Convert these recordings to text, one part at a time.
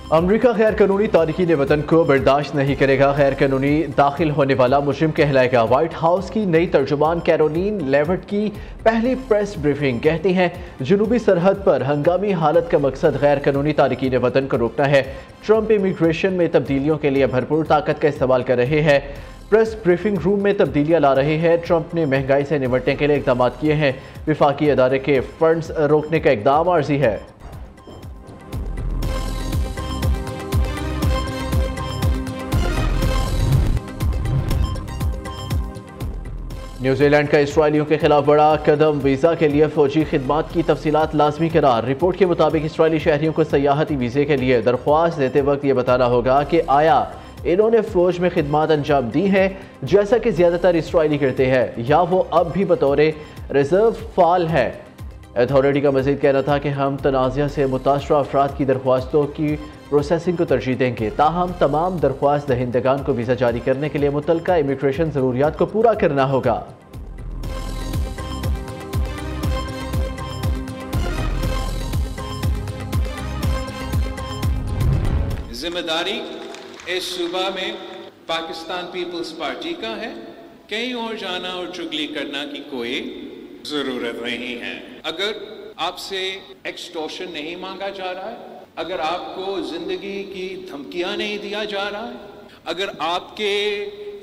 अमरीका गैर कानूनी तारकीन वतन को बर्दाश्त नहीं करेगा। गैर कानूनी दाखिल होने वाला मुजरिम कहलाएगा। व्हाइट हाउस की नई तर्जुमान कैरोलीन लेविट की पहली प्रेस ब्रीफिंग कहती हैं जनूबी सरहद पर हंगामी हालत का मकसद गैर कानूनी तारकीन वतन को रोकना है। ट्रंप इमिग्रेशन में तब्दीलियों के लिए भरपूर ताकत का इस्तेमाल कर रहे हैं। प्रेस ब्रीफिंग रूम में तब्दीलियां ला रहे हैं। ट्रंप ने महंगाई से निपटने के लिए इकदाम किए हैं। विफाकी अदारे के फंड्स रोकने का इकदाम आर्जी है। न्यूजीलैंड का इसराइलियों के खिलाफ बड़ा कदम, वीज़ा के लिए फौजी खिदमात की तफसीलात लाजमी करार। रिपोर्ट के मुताबिक इसराइली शहरियों को सयाहती वीज़े के लिए दरख्वास्त देते वक्त यह बताना होगा कि आया इन्होंने फौज में खिदमात अंजाम दी हैं, जैसा कि ज़्यादातर इसराइली करते हैं, या वो अब भी बतौर रिजर्व फाल है। अथॉरिटी का मजीद कहना था कि हम तनाज़ा से मुतासरा अफराद की दरख्वास्तों की प्रोसेसिंग को तरजीह देंगे, ताहम तमाम दरख्वास्त दहिंदगान को वीज़ा जारी करने के लिए मुतलका इमिग्रेशन ज़रूरियात को पूरा करना होगा। जिम्मेदारी इस सूबा में पाकिस्तान पीपल्स पार्टी का है। कहीं और जाना और चुगली करना की कोई जरूरत नहीं है। अगर आपसे एक्सटॉर्शन नहीं मांगा जा रहा है, अगर आपको जिंदगी की धमकियां नहीं दिया जा रहा है, अगर आपके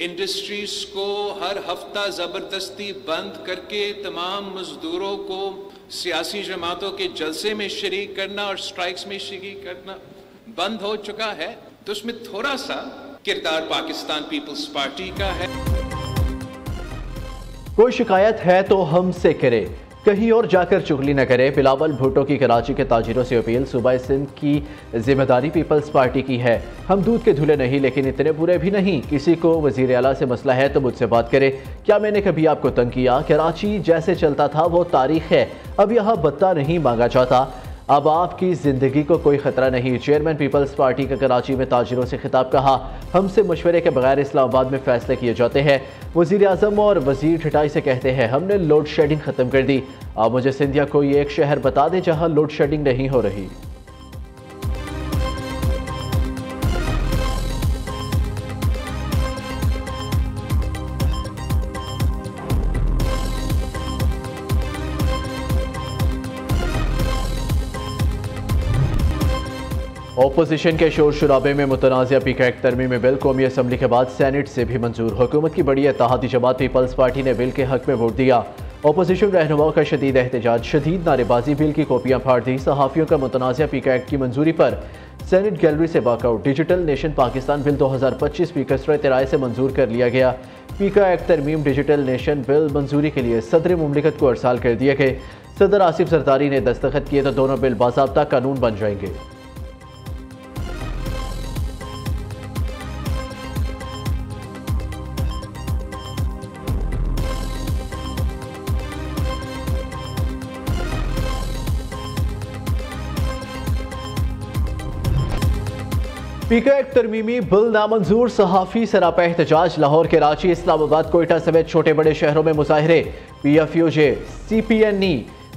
इंडस्ट्रीज को हर हफ्ता जबरदस्ती बंद करके तमाम मजदूरों को सियासी जमातों के जलसे में शरीक करना और स्ट्राइक्स में शरीक करना बंद हो चुका है, तो उसमें थोड़ा सा किरदार पाकिस्तान पीपल्स पार्टी का है। कोई शिकायत है तो हमसे करे, कहीं और जाकर चुगली न करे। बिलावल भुट्टो की कराची के ताजिरों से अपील। सूबा सिंध की जिम्मेदारी पीपल्स पार्टी की है। हम दूध के धुले नहीं, लेकिन इतने बुरे भी नहीं। किसी को वजीर आला से मसला है तो मुझसे बात करे। क्या मैंने कभी आपको तंग किया? कराची जैसे चलता था वो तारीख है। अब यहाँ बत्ता नहीं मांगा जाता। अब आपकी ज़िंदगी को कोई ख़तरा नहीं। चेयरमैन पीपल्स पार्टी का कराची में ताजिरों से खिताब। कहा, हमसे मशवरे के बगैर इस्लामाबाद में फ़ैसले किए जाते हैं। वज़ीर आज़म और वज़ीर ठटाई से कहते हैं हमने लोड शेडिंग ख़त्म कर दी। अब मुझे सिंध या कोई एक शहर बता दें जहाँ लोड शेडिंग नहीं हो रही। ओपोजिशन के शोर शराबे में मुतनाज़ा पीका एक तरमीमी बिल कौमी असम्बली के बाद सेनेट से भी मंजूर। हुकूमत की बड़ी इत्तेहादी जमात पीपल्स पार्टी ने बिल के हक में वोट दिया। ओपोजिशन रहनुमाओं का शदीद एहतजाज, शदीद नारेबाजी, बिल की कॉपियां फाड़ दी। सहाफ़ियों का मुतनाज़ा पीका एक्ट की मंजूरी पर सेनेट गैलरी से walkout. Digital nation Pakistan bill 2025 भी कसरत राय से मंजूर कर लिया गया। पीका एक्ट तरमीम डिजिटल नेशन बिल मंजूरी के लिए सदर मुमलिकत को अरसाल कर दिए गए। सदर आसिफ जरदारी ने दस्तखत किए तो दोनों बिल बाज़ाब्ता कानून बन जाएंगे। पीका एक्ट तरमीमी बिल नामंजूर। सहाफ़ी सरापा एहतजाज। लाहौर, कराची, इस्लामाबाद, कोयटा समेत छोटे बड़े शहरों में मुजाहरे। PFUJ, CPNE,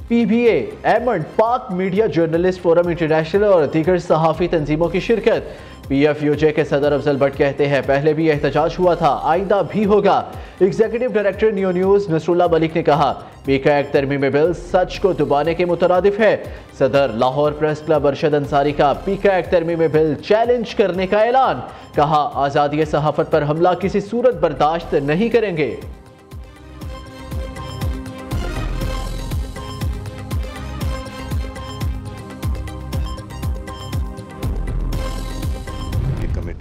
PBA, एमंड, पाक मीडिया जर्नलिस्ट फोरम इंटरनेशनल और दीगर सहाफ़ी तंजीमों की शिरकत। PFUJ के सदर अफजल भट्ट कहते हैं पहले भी एहतजाज हुआ था, आइंदा भी होगा। Executive director new news Nasrullah Malik ने कहा पीका एक्ट तरमीमी बिल सच को दबाने के मुतरादिफ है। सदर लाहौर प्रेस क्लब अरशद अंसारी का पीका एक्ट तरमीमी बिल चैलेंज करने का ऐलान। कहा, आज़ादी सहाफ़त पर हमला किसी सूरत बर्दाश्त नहीं करेंगे।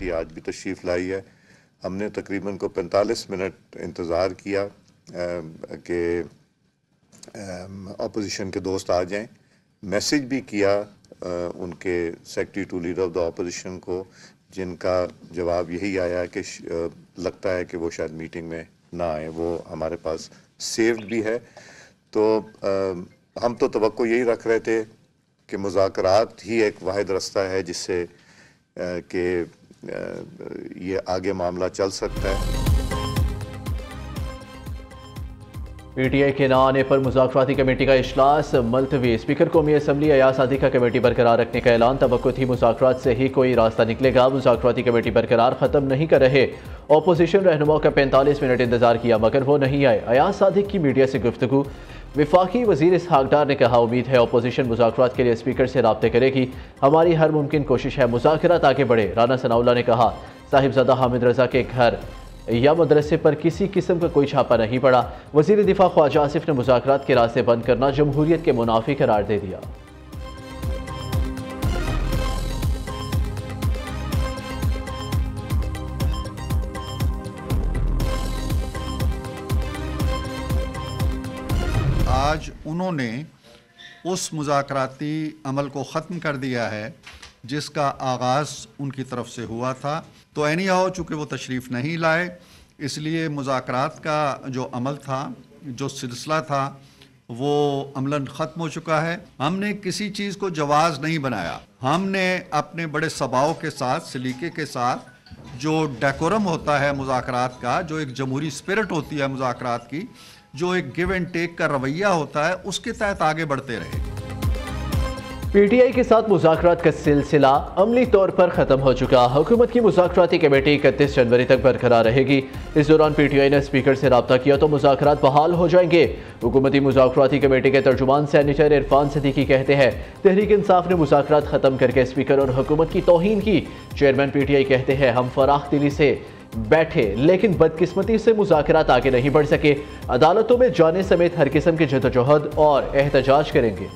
आज भी तशरीफ़ लाई है। हमने तकरीबन को 45 मिनट इंतज़ार किया कि अपोजिशन के दोस्त आ जाएं। मैसेज भी किया उनके secretary to leader of the opposition को, जिनका जवाब यही आया कि लगता है कि वो शायद मीटिंग में ना आए। वो हमारे पास सेव्ड भी है। तो हम तो तवक्को यही रख रहे थे कि मुज़ाकरात ही एक वाहिद रास्ता है जिससे कि ये आगे मामला चल सकता है। पीटीआई के न आने पर मुज़ाकराती कमेटी का इजलास मुलतवी। स्पीकर कौमी असम्बली अयाज सादी का कमेटी बरकरार रखने का ऐलान। तवक्को थी मुज़ाकरात से ही कोई रास्ता निकलेगा। मुज़ाकराती कमेटी बरकरार ख़त्म नहीं कर रहे। अपोजिशन रहनुमा का 45 मिनट इंतजार किया मगर वो नहीं आए। अयाज सादी की मीडिया से गुफ्तगू। विफाकी वज़ीर इसहाक डार ने कहा, उम्मीद है अपोजिशन मुज़ाकरात के लिए स्पीकर से राब्ते करेगी। हमारी हर मुमकिन कोशिश है मुज़ाकरात आगे बढ़े। राना सनाउल्लाह ने कहा, साहिबजादा हामिद रजा के घर या मदरसे पर किसी किस्म का कोई छापा नहीं पड़ा। वज़ीर दिफा ख्वाजा आसिफ ने मुज़ाकरात के रास्ते बंद करना जमहूरियत के मुनाफी करार दे दिया। आज उन्होंने उस मुज़ाकराती अमल को ख़त्म कर दिया है जिसका आगाज़ उनकी तरफ से हुआ था। तो एनी हाउ चूँकि वो तशरीफ़ नहीं लाए, इसलिए मुज़ाकरात का जो अमल था, जो सिलसिला था, वो अमलन ख़त्म हो चुका है। हमने किसी चीज़ को जवाज़ नहीं बनाया। हमने अपने बड़े सबाव के साथ, सलीके के साथ, जो डेकोरम होता है मुज़ाकरात का, जो एक जमहूरी स्पिरिट होती है मुज़ाकरात की, जो एक गिव एंड टेक का रवैया होता है, उसके तहत आगे बढ़ते रहे। पीटीआई के साथ मुज़ाकरात का सिलसिला अमली तौर पर ख़त्म हो चुका। हुकूमत की मुज़ाकराती कमेटी 31 जनवरी तक बरकरार रहेगी। इस दौरान पीटीआई ने स्पीकर से रब्ता किया तो मुज़ाकरात बहाल हो जाएंगे। हुकूमती मुज़ाकराती कमेटी के तर्जुमान सेनेटर इरफान सदीकी कहते हैं, तहरीक इंसाफ ने मुज़ाकरात ख़त्म करके स्पीकर और हुकूमत की तौहीन की। चेयरमैन पीटीआई कहते हैं, हम फराख दिली से बैठे लेकिन बदकिस्मती से मुज़ाकरात आगे नहीं बढ़ सके। अदालतों में जाने समेत हर किस्म की जद्दोजहद और एहतजाज करेंगे।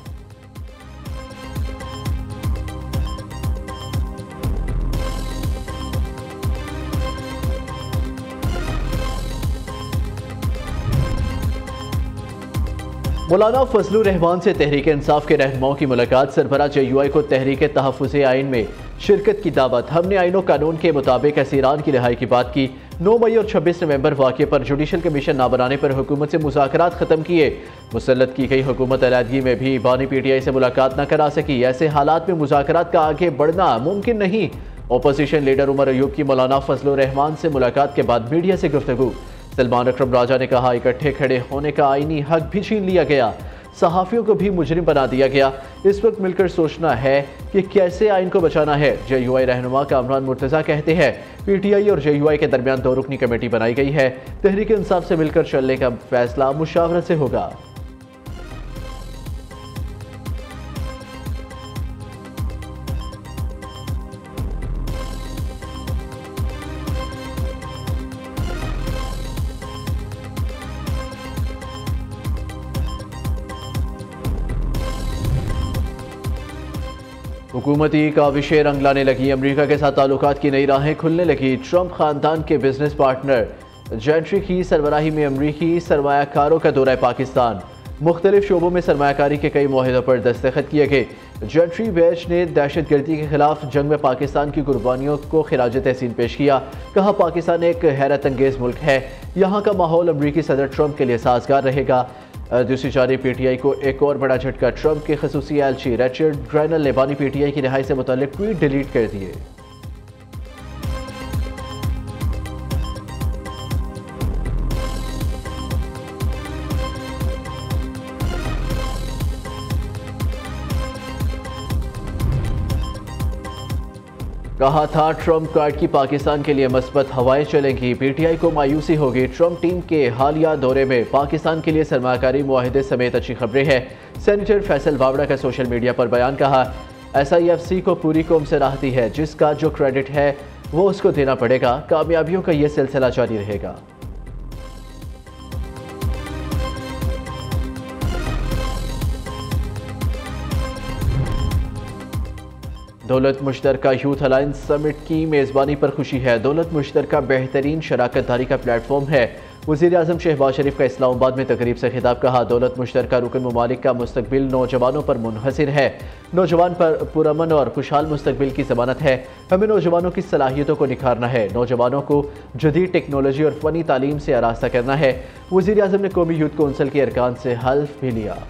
मौलाना फजलुर रहमान से तहरीक इंसाफ के रहनुमाओं की मुलाकात। सरबराह JUI को तहरीक तहफ़्फ़ुज़ आइन में शिरकत की दावत। हमने आइन और कानून के मुताबिक असीरान की रिहाई की बात की। 9 मई और 26 नवंबर वाक़े पर जुडिशल कमीशन ना बनाने पर हुकूमत से मुज़ाकरात ख़त्म किए। मुसल्लत की गई हुकूमत अलहदगी में भी बानी PTI से मुलाकात न करा सकी। ऐसे हालात में मुज़ाकरात का आगे बढ़ना मुमकिन नहीं। अपोजिशन लीडर उमर अयूब की मौलाना फजलुर रहमान से मुलाकात के बाद मीडिया से गुफ्तगू। सलमान अकरम राजा ने कहा, इकट्ठे खड़े होने का आईनी हक भी छीन लिया गया। सहाफ़ियों को भी मुजरिम बना दिया गया। इस वक्त मिलकर सोचना है कि कैसे आइन को बचाना है। JUI रहनुमा कामरान मुर्तज़ा कहते हैं, PTI और JUI के दरमियान 2 रुकनी कमेटी बनाई गई है। तहरीक इंसाफ से मिलकर चलने का फैसला मुशावरत से होगा। हुकूमती काविशें रंग लाने लगी। अमरीका के साथ ताल्लुकात की नई राहें खुलने लगी। ट्रंप ख़ानदान के बिजनेस पार्टनर जेंट्री की सरबराही में अमरीकी सरमायाकारों का दौरा पाकिस्तान। मुख्तलिफ शोबों में सरमायाकारी के कई मुआहिदों पर दस्तखत किए गए। जेंट्री बेच ने दहशत गर्दी के खिलाफ जंग में पाकिस्तान की कुर्बानियों को खिराज तहसीन पेश किया। कहा, पाकिस्तान एक हैरत अंगेज मुल्क है। यहाँ का माहौल अमरीकी सदर ट्रंप के लिए साजगार रहेगा। दूसरी जानिब PTI को एक और बड़ा झटका। ट्रंप के खसूसी एलची रिचर्ड ग्रेनल ने बानी PTI की रिहाई से मुताल्लिक ट्वीट डिलीट कर दिए। कहा था, ट्रंप कार्ड की पाकिस्तान के लिए मस्बत हवाएं चलेंगी। PTI को मायूसी होगी। ट्रंप टीम के हालिया दौरे में पाकिस्तान के लिए सरमायाकारी मुआहिदे समेत अच्छी खबरें हैं। सेनेटर फैसल वावड़ा का सोशल मीडिया पर बयान। कहा, SIFC को पूरी कौम से राहती है। जिसका जो क्रेडिट है वो उसको देना पड़ेगा। कामयाबियों का ये सिलसिला जारी रहेगा। दौलत मुश्तरका यूथ अलायंस समिट की मेज़बानी पर खुशी है। दौलत मुश्तरका बेहतरीन शराकत दारी का प्लेटफॉर्म है। वज़ीर आज़म शहबाज शरीफ का इस्लामाबाद में तकरीब से खिताब। कहा, दौलत मुश्तरका रुकन ममालिक का मुस्तकबिल नौजवानों पर मुनहसिर है। नौजवान पर पुरअमन और खुशहाल मुस्तकबिल की ज़मानत है। हमें नौजवानों की सलाहियतों को निखारना है। नौजवानों को जदीद टेक्नोलॉजी और फ़नी तालीम से आरास्ता करना है। वज़ीर आज़म ने कौमी यूथ कौंसिल के अरकान से हल्फ भी लिया।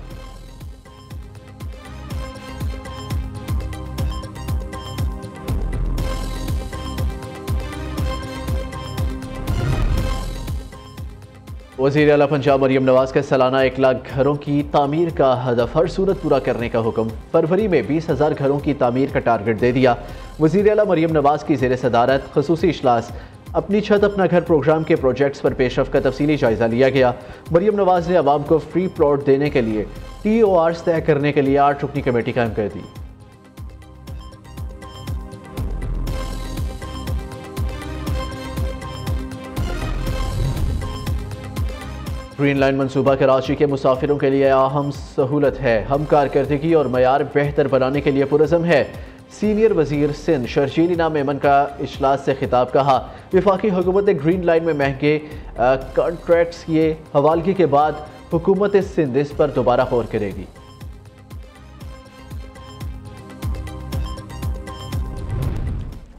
वज़ीर आला पंजाब मरियम नवाज का सालाना 1 लाख घरों की तामीर का हदफ हर सूरत पूरा करने का हुक्म। फरवरी में 20,000 घरों की तामीर का टारगेट दे दिया। वज़ीर आला मरियम नवाज की ज़ेर सदारत खसूसी इजलास अपनी छत अपना घर प्रोग्राम के प्रोजेक्ट्स पर पेशरफ का तफसीली जायजा लिया गया। मरियम नवाज ने आवाम को फ्री प्लॉट देने के लिए TORs तय करने के लिए 8 रुकनी कमेटी कायम कर दी। ग्रीन लाइन मनसूबा कराची के मुसाफिरों के लिए अहम सहूलत है। हम कारकर्दगी और मयार बेहतर बनाने के लिए पुरज़म है। सीनियर वजीर सिंध शर्जील इनाम मेमन का इजलास से खिताब कहा। वफाकी हुकूमत ने ग्रीन लाइन में महंगे कॉन्ट्रैक्ट्स किए। हवालगी के बाद हुकूमत सिंध इस पर दोबारा गौर करेगी।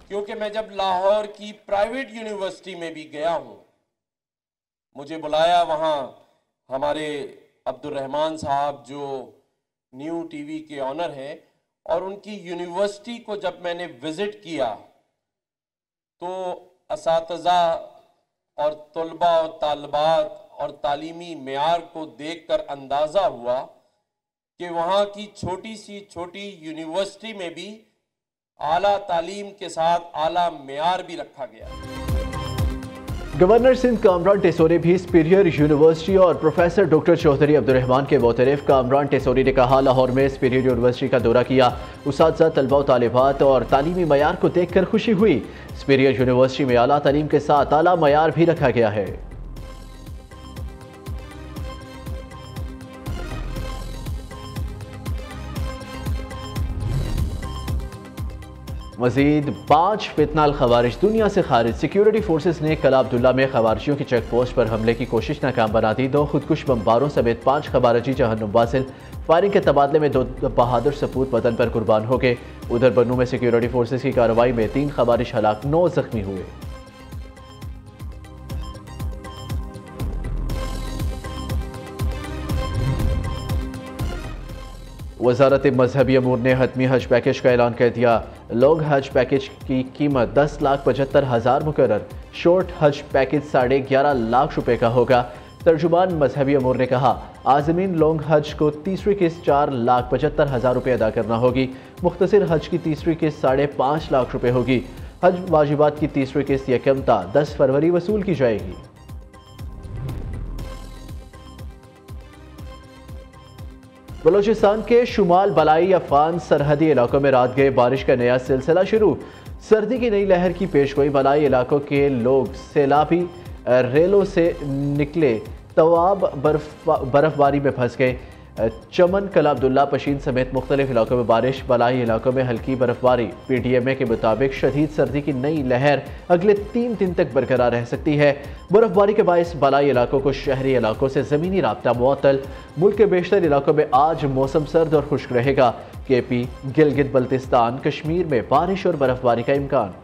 क्योंकि मैं जब लाहौर की प्राइवेट यूनिवर्सिटी में भी गया हूं, मुझे बुलाया वहाँ हमारे अब्दुल रहमान साहब जो न्यू टीवी के ऑनर हैं, और उनकी यूनिवर्सिटी को जब मैंने विज़िट किया तो असातिज़ा और तलबा और तालिबात और तालीमी मेयार को देखकर अंदाज़ा हुआ कि वहाँ की छोटी सी छोटी यूनिवर्सिटी में भी आला तालीम के साथ आला मेयार भी रखा गया। गवर्नर सिंध कामरान टेसोरी भी सुपीरियर यूनिवर्सिटी और प्रोफेसर डॉक्टर चौधरी अब्दुर्रहमान के मोतरफ। कामरान टेसोरी ने कहा, लाहौर में सुपीरियर यूनिवर्सिटी का दौरा किया। उस्ताद, तलबा व तालिबात और तालीमी मयार को देखकर खुशी हुई। सुपीरियर यूनिवर्सिटी में आला तालीम के साथ आला मयार भी रखा गया है। मजीद 5 फितनाल खवारिज दुनिया से खारिज। सिक्योरिटी फोर्सेस ने कला अब्दुल्ला में खवारिजियों की चेक पोस्ट पर हमले की कोशिश नाकाम बना दी। 2 खुदकुश बमबारों समेत 5 खवारिजी जहन्नुम वासिल। फायरिंग के तबादले में 2 बहादुर सपूत वतन पर कुर्बान हो गए। उधर बन्नू में सिक्योरिटी फोर्सेस की कार्रवाई में 3 खवारिज हलाक, 9 जख्मी हुए। वज़ारत मजहबी अमूर ने हतमी हज पैकेज का ऐलान कर दिया। लॉन्ग हज पैकेज की कीमत 10,75,000 मुकर्रर। शॉर्ट हज पैकेज 11.5 लाख रुपए का होगा। तर्जुमान मजहबी अमूर ने कहा, आज़मीन लॉन्ग हज को तीसरी किस्त 4,75,000 रुपये अदा करना होगी। मुख्तसर हज की तीसरी किस्त 5.5 लाख रुपए होगी। हज वाजिबात की तीसरी किस्त यकमता 10 फरवरी वसूल की जाएगी। बलोचिस्तान के शुमाल बलाई अफगान सरहदी इलाकों में रात गए बारिश का नया सिलसिला शुरू। सर्दी की नई लहर की पेशगोई। बलाई इलाकों के लोग सैलाबी रेलों से निकले। तवाब बर्फबारी में फंस गए। चमन, कला अब्दुल्ला, पशीन समेत मुख्तलिफ इलाकों में बारिश। बलाई इलाकों में हल्की बर्फबारी। PTMA के मुताबिक शदीद सर्दी की नई लहर अगले 3 दिन तक बरकरार रह सकती है। बर्फबारी के बायस बलाई इलाकों को शहरी इलाकों से ज़मीनी राब्ता मुअत्तल। मुल्क के बेशतर इलाकों में आज मौसम सर्द और खुश्क रहेगा। KP, गिलगित बल्तिस्तान, कश्मीर में बारिश और बर्फबारी का इम्कान।